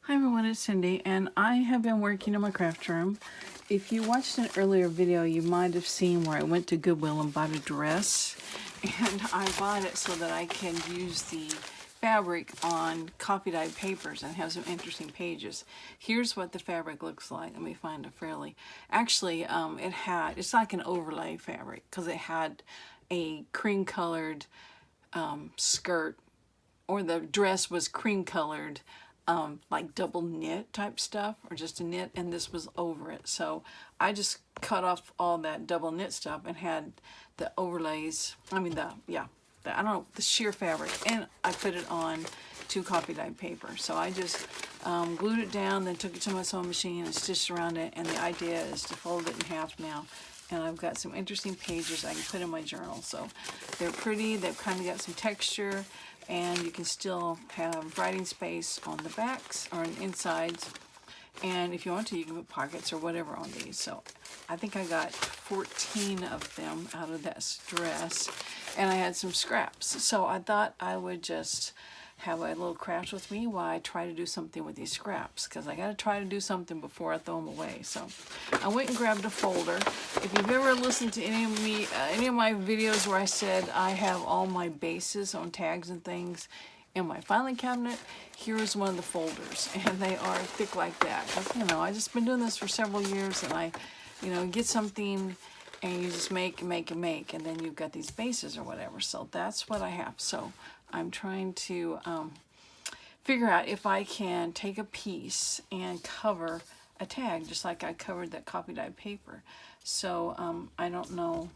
Hi everyone, it's Cindy, and I have been working in my craft room. If you watched an earlier video, you might have seen where I went to Goodwill and bought a dress. And I bought it so that I can use the fabric on copy dyed papers and have some interesting pages. Here's what the fabric looks like. Let me find a fairly... Actually, it's like an overlay fabric because it had a cream colored skirt, or the dress was cream colored, like double knit type stuff, or just a knit, and this was over it. So I just cut off all that double knit stuff and had the overlays, I don't know, the sheer fabric, and I put it on to copy dyed paper. So I just glued it down, then took it to my sewing machine and stitched around it, and the idea is to fold it in half now. And I've got some interesting pages I can put in my journal. So they're pretty, they've kind of got some texture, and you can still have writing space on the backs or on the insides. And if you want to, you can put pockets or whatever on these. So I think I got 14 of them out of that dress, and I had some scraps. So I thought I would just have a little craft with me while I try to do something with these scraps, because I got to try to do something before I throw them away. So I went and grabbed a folder. If you've ever listened to any of my videos where I said I have all my bases on tags and things in my filing cabinet, here's one of the folders, and they are thick like that. I just been doing this for several years, and I get something and you just make, and then you've got these bases or whatever. So that's what I have. So I'm trying to figure out if I can take a piece and cover a tag just like I covered that copy dyed paper. So I don't know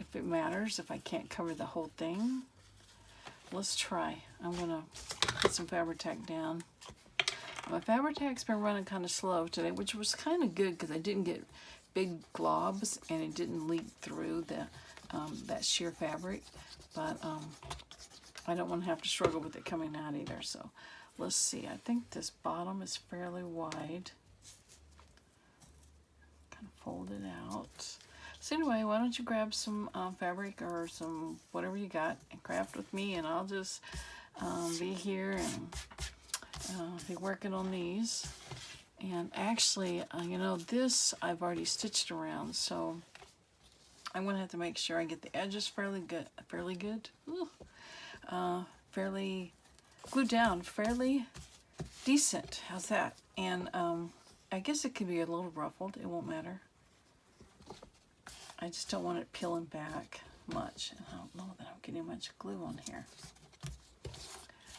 if it matters if I can't cover the whole thing. Let's try. I'm gonna put some Fabri-Tac down. My Fabri-Tac's been running kind of slow today, which was kind of good because I didn't get big globs and it didn't leak through the that sheer fabric. But I don't want to have to struggle with it coming out either. So let's see. I think this bottom is fairly wide. Kind of fold it out. So anyway, why don't you grab some fabric or some whatever you got and craft with me, and I'll just be here and be working on these. And actually, this I've already stitched around, so I'm gonna have to make sure I get the edges fairly good, fairly glued down, fairly decent. How's that? And I guess it could be a little ruffled. It won't matter. I just don't want it peeling back much. And I don't know that I'm getting much glue on here.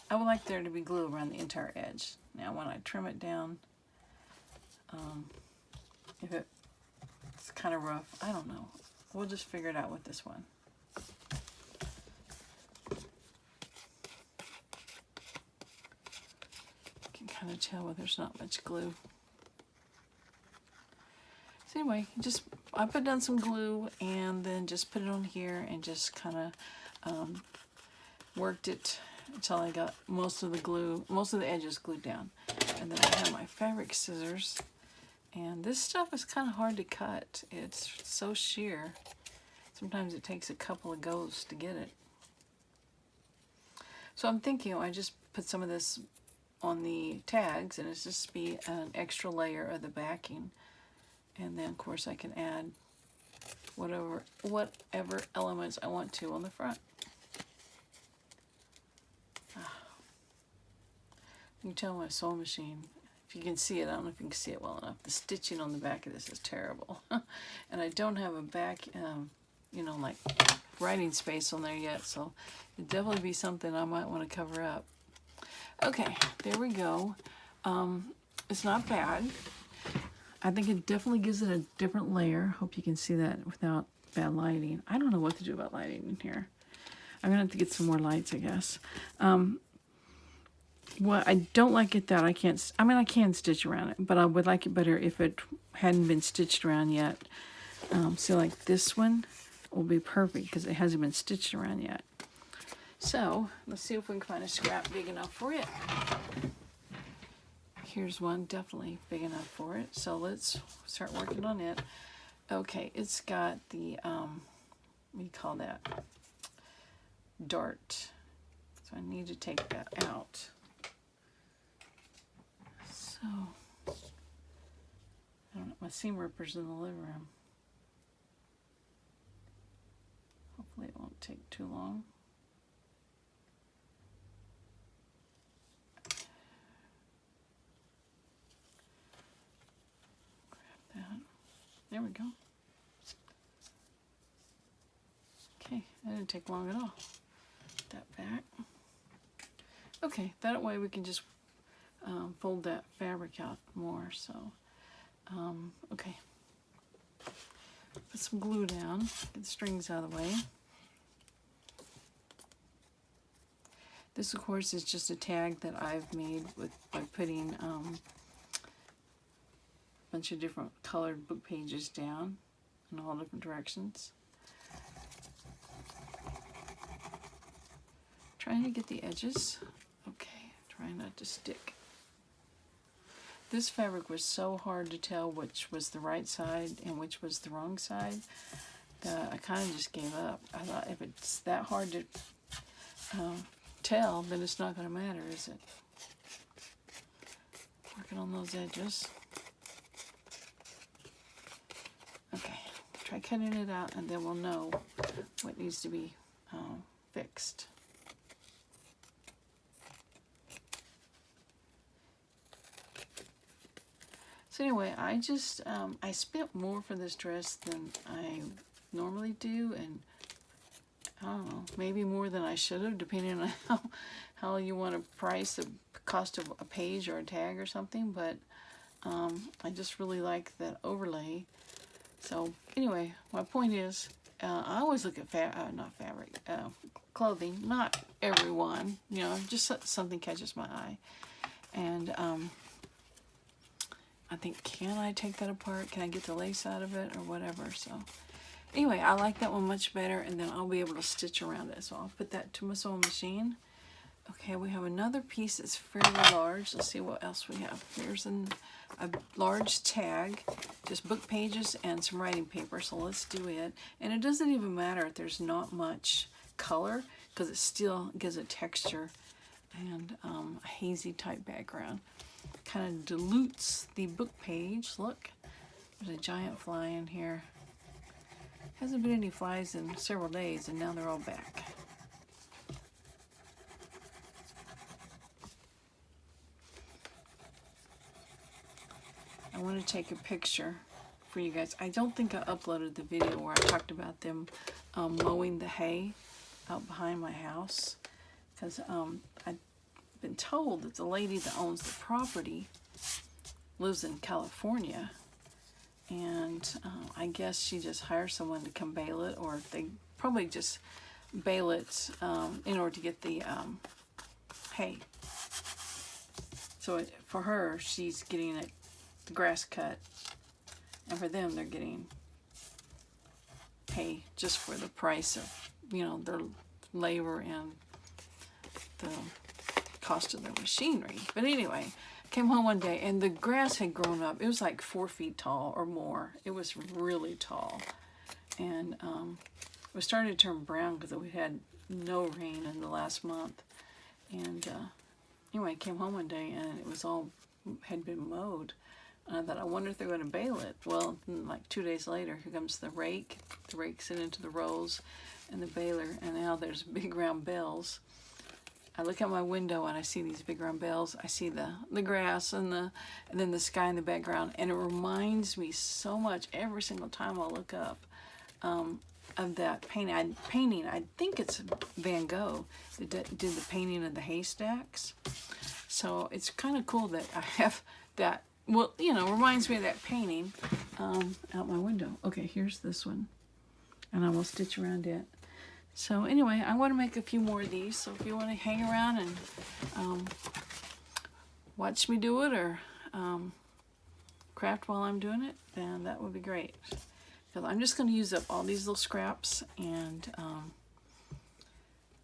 I would like there to be glue around the entire edge. Now when I trim it down, if it's kind of rough, I don't know. We'll just figure it out with this one. You can kind of tell where there's not much glue. So anyway, I put down some glue and then just put it on here and just kind of worked it until I got most of the edges glued down. And then I have my fabric scissors. And this stuff is kind of hard to cut. It's so sheer. Sometimes it takes a couple of goes to get it. So I'm thinking I just put some of this on the tags, and it's just be an extra layer of the backing. And then of course I can add whatever elements I want to on the front. You can tell my sewing machine, if you can see it, I don't know if you can see it well enough, the stitching on the back of this is terrible. And I don't have a back, like writing space on there yet, so it'd definitely be something I might want to cover up. Okay, there we go. It's not bad. I think it definitely gives it a different layer. Hope you can see that without bad lighting. I don't know what to do about lighting in here. I'm gonna have to get some more lights, I guess. What I don't like it that I can stitch around it, but I would like it better if it hadn't been stitched around yet. So like this one will be perfect because it hasn't been stitched around yet. So let's see if we can find a scrap big enough for it. Here's one definitely big enough for it. So let's start working on it. Okay, it's got the, what do you call that? Dart. So I need to take that out. I don't know, my seam ripper's in the living room. Hopefully it won't take too long. Grab that. There we go. Okay, that didn't take long at all. Put that back. Okay, that way we can just fold that fabric out more. So, okay. Put some glue down, get the strings out of the way. This, of course, is just a tag that I've made by putting a bunch of different colored book pages down in all different directions. Trying to get the edges. Okay, trying not to stick. This fabric was so hard to tell which was the right side and which was the wrong side that I kind of just gave up. I thought if it's that hard to tell, then it's not going to matter, is it? Working on those edges. Okay, try cutting it out and then we'll know what needs to be fixed. So anyway, I just, I spent more for this dress than I normally do, and I don't know, maybe more than I should have, depending on how you want to price the cost of a page or a tag or something, but I just really like that overlay. So anyway, my point is, I always look at clothing, not everyone, you know, just something catches my eye, and I think, can I take that apart? Can I get the lace out of it or whatever? So anyway, I like that one much better, and then I'll be able to stitch around it. So I'll put that to my sewing machine. Okay, we have another piece that's fairly large. Let's see what else we have. Here's a large tag, just book pages and some writing paper. So let's do it. And it doesn't even matter if there's not much color, because it still gives a texture and a hazy type background. Kind of dilutes the book page. Look, there's a giant fly in here. Hasn't been any flies in several days, and now they're all back. I want to take a picture for you guys. I don't think I uploaded the video where I talked about them mowing the hay out behind my house, because I've been told that the lady that owns the property lives in California, and I guess she just hires someone to come bale it, or they probably just bale it in order to get the hay. So for her, she's getting the grass cut, and for them, they're getting hay just for the price of, you know, their labor and the cost of their machinery. But anyway, came home one day and the grass had grown up. It was like 4 feet tall or more. It was really tall, and it was starting to turn brown because we had no rain in the last month. And anyway, I came home one day and it was all had been mowed. And I thought, I wonder if they're going to bale it. Well, like 2 days later, here comes the rake. The rake's into the rows and the baler, and now there's big round bales. I look out my window and I see these big round bales. I see the grass and then the sky in the background, and it reminds me so much every single time I look up of that painting. I think it's Van Gogh that did the painting of the haystacks. So it's kind of cool that I have that. Well, you know, reminds me of that painting out my window. Okay, here's this one, and I will stitch around it. So anyway, I want to make a few more of these, so if you want to hang around and watch me do it, or craft while I'm doing it, then that would be great. Because I'm just going to use up all these little scraps, and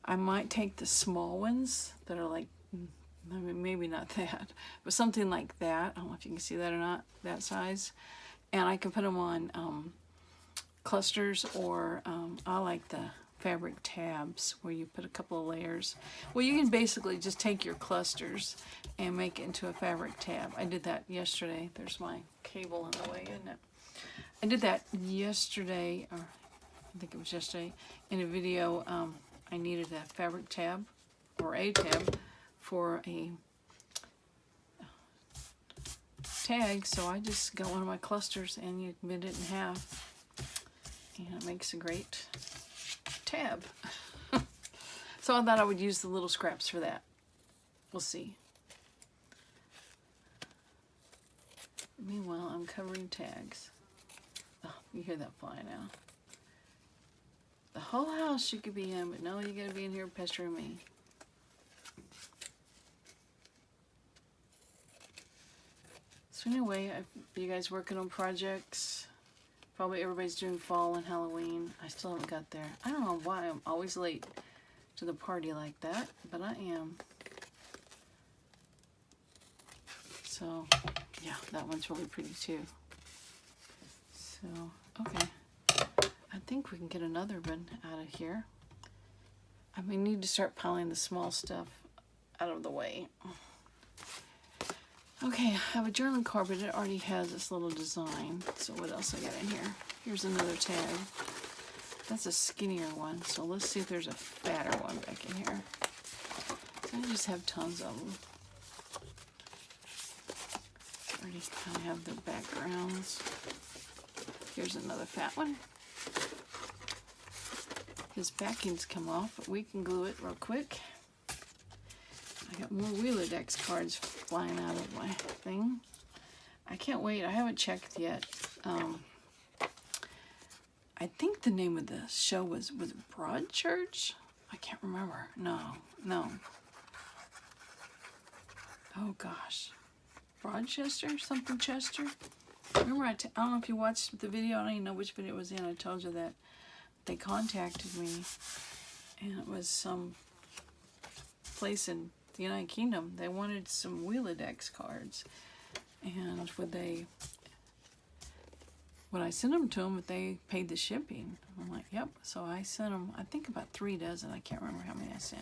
I might take the small ones that are like, I mean, maybe not that, but something like that. I don't know if you can see that or not, that size. And I can put them on clusters, or I like the fabric tabs where you put a couple of layers. Well, you can basically just take your clusters and make it into a fabric tab. I did that yesterday. There's my cable in the way, isn't it? I did that yesterday, or I think it was yesterday, in a video. I needed a fabric tab, or a tab, for a tag, so I just got one of my clusters and you bend it in half, and it makes a great tab. So I thought I would use the little scraps for that. We'll see. Meanwhile, I'm covering tags. Oh, you hear that fly now. The whole house you could be in, but no, you gotta be in here pestering me. So anyway, you guys working on projects? Probably everybody's doing fall and Halloween. I still haven't got there. I don't know why I'm always late to the party like that, but I am. So, yeah, that one's really pretty too. So, okay. I think we can get another one out of here. We need to start piling the small stuff out of the way. Okay, I have a journaling card, but it already has this little design. So what else I got in here? Here's another tag. That's a skinnier one. So let's see if there's a fatter one back in here. So I just have tons of them. Already kind of have the backgrounds. Here's another fat one. His backing's come off, but we can glue it real quick. I got more Wheeler-Dex cards flying out of my thing. I can't wait. I haven't checked yet. I think the name of the show was it Broadchurch? I can't remember. No. Oh gosh. Broadchester? Something Chester? Remember, I don't know if you watched the video. I don't even know which video it was in. I told you that they contacted me, and it was some place in the United Kingdom. They wanted some Wheeler-Dex cards, and when I sent them to them, if they paid the shipping, I'm like, yep. So I sent them, I think about 3 dozen. I can't remember how many I sent.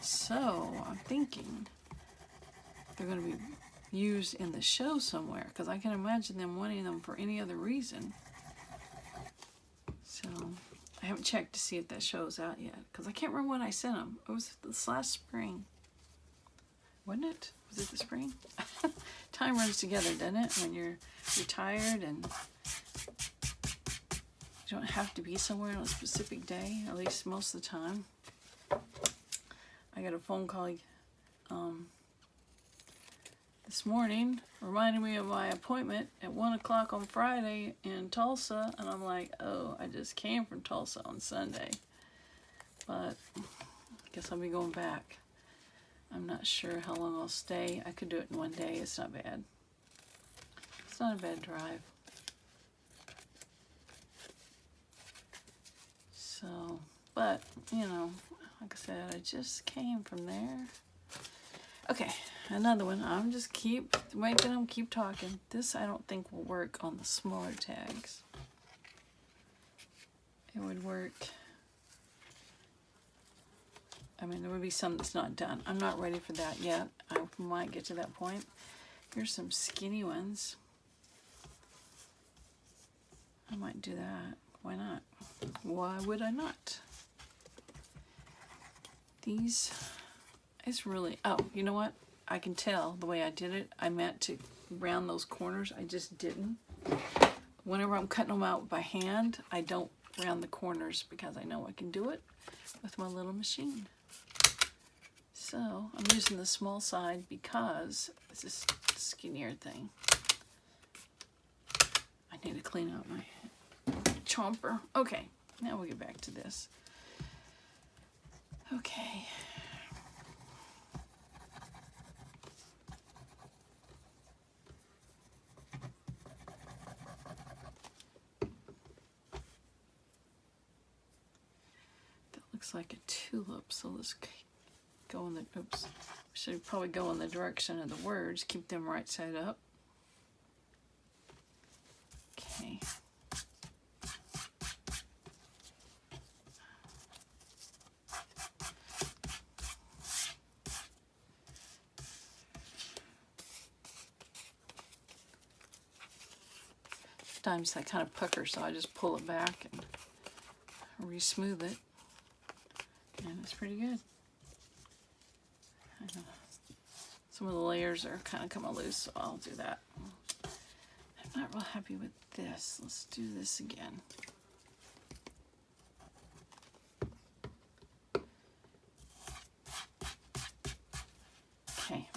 So I'm thinking they're going to be used in the show somewhere, because I can imagine them wanting them for any other reason. So I haven't checked to see if that show's out yet, because I can't remember when I sent them. It was this last spring. Wasn't it? Was it the spring? Time runs together, doesn't it? When you're retired and you don't have to be somewhere on a specific day, at least most of the time. I got a phone call this morning reminding me of my appointment at 1 o'clock on Friday in Tulsa, and I'm like, oh, I just came from Tulsa on Sunday, but I guess I'll be going back. I'm not sure how long I'll stay. I could do it in 1 day. It's not bad. It's not a bad drive. So, but, you know, like I said, I just came from there. Okay, another one. I'm just keep making them, keep talking. This I don't think will work on the smaller tags. It would work. I mean, there would be some that's not done. I'm not ready for that yet. I might get to that point. Here's some skinny ones. I might do that. Why not? Why would I not? These, it's really, oh, you know what? I can tell the way I did it. I meant to round those corners. I just didn't. Whenever I'm cutting them out by hand, I don't round the corners because I know I can do it with my little machine. So I'm using the small side because it's this skinnier thing. I need to clean out my chomper. Okay, now we'll get back to this. Okay. That looks like a tulip, so let's go in the, oops, should probably go in the direction of the words, keep them right side up. Okay. sometimes I kind of pucker, so I just pull it back and re-smooth it, and it's pretty good. I know some of the layers are kind of coming loose, so I'll do that. I'm not real happy with this. Let's do this again. Okay.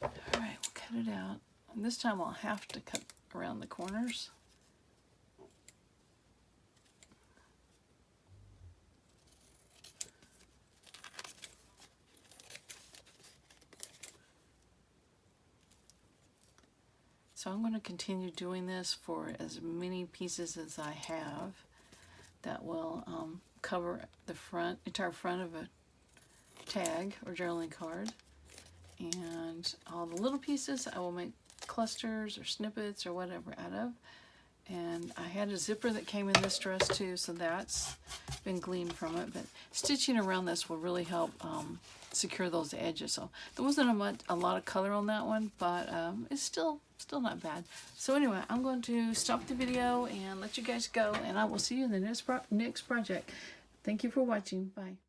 All right, we'll cut it out. And this time I'll have to cut around the corners. So I'm going to continue doing this for as many pieces as I have that will cover the entire front of a tag or journaling card. And all the little pieces I will make clusters or snippets or whatever out of. And I had a zipper that came in this dress too, so that's been gleaned from it. But stitching around this will really help secure those edges. So there wasn't a lot of color on that one, but it's still not bad. So anyway, I'm going to stop the video and let you guys go, and I will see you in the next project. Thank you for watching. Bye.